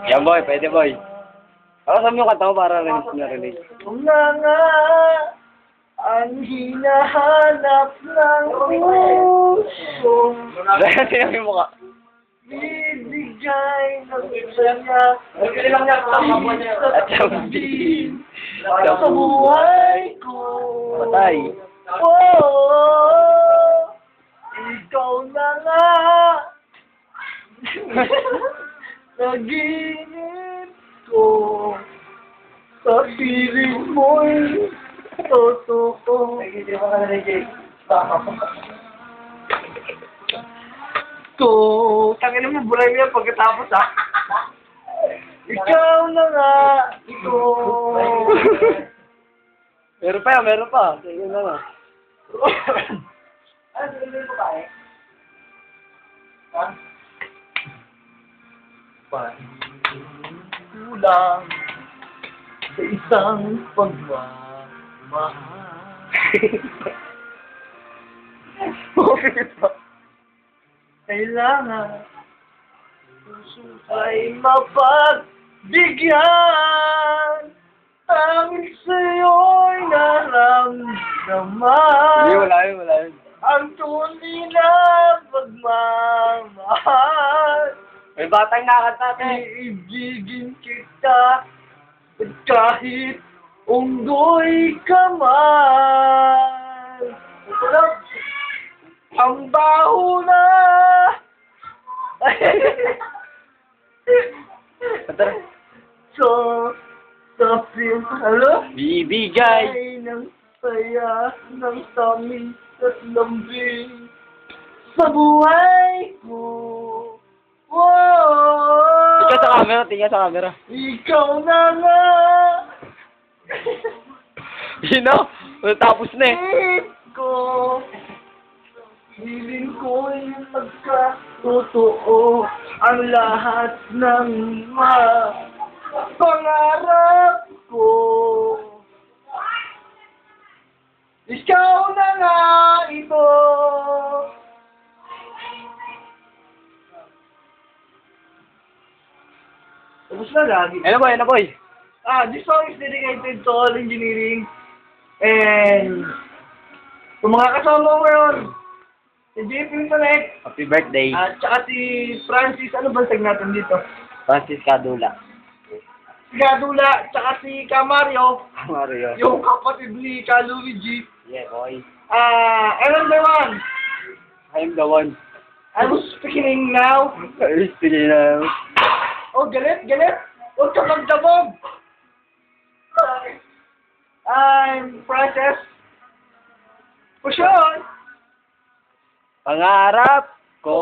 Yan boy, pwede boy. Pakasam yung kanta mo para narinig. Kung na nga ang hinahanap ng puso, Dahil sinabi mo ka. bibigay ng saya At sabihin. sa buhay ko. Patay. Oh, ikaw na nga. Naginip ko sa piling mo'y totoo. Tangin mo, bulay mo yan pagkatapos ha. Ikaw na nga ito. Meron pa yan, meron pa. Sige na nga. Ano, sinilin ko ba eh? Ha? Kulang sa isang pagmamahal. Bakit ba? Kailangan puso ay mapagbigyan. Tanging sa'yo'y naramdaman. Hindi, wala yun, wala yun. Ang tunay na pagmamahal. May batang nakakanta natin. Iibigin kita kahit unggoy ka man. Ito lang. Ang baho na. Tara. So, sa film, hello? Bibigay. Ay ng saya ng tamis at lambing sa buhay ko. Wow! Tingnan sa camera, tingnan sa camera. Ikaw na nga. You know? Tapos na eh. Pilit ko. Hiling ko yung nagkatotoo ang lahat ng pangarap ko. Ikaw na nga ito. Tapos na lagi. Ano boy, ano boy? This song is dedicated to all engineering and sa mga kasama ko ngayon. Si JP Connect, Happy birthday. at saka si Francis, ano ba tag natin dito? Francis Cadula. Si Gadula, tsaka si Camario, Mario. yung kapatid ni Ka Luigi. Yeah, boy. And number one, I'm the one. I was speaking now. Speaking of... Oh, galit, galit. Huwag ka magdabog. I'm Francis. For sure. Pangarap ko.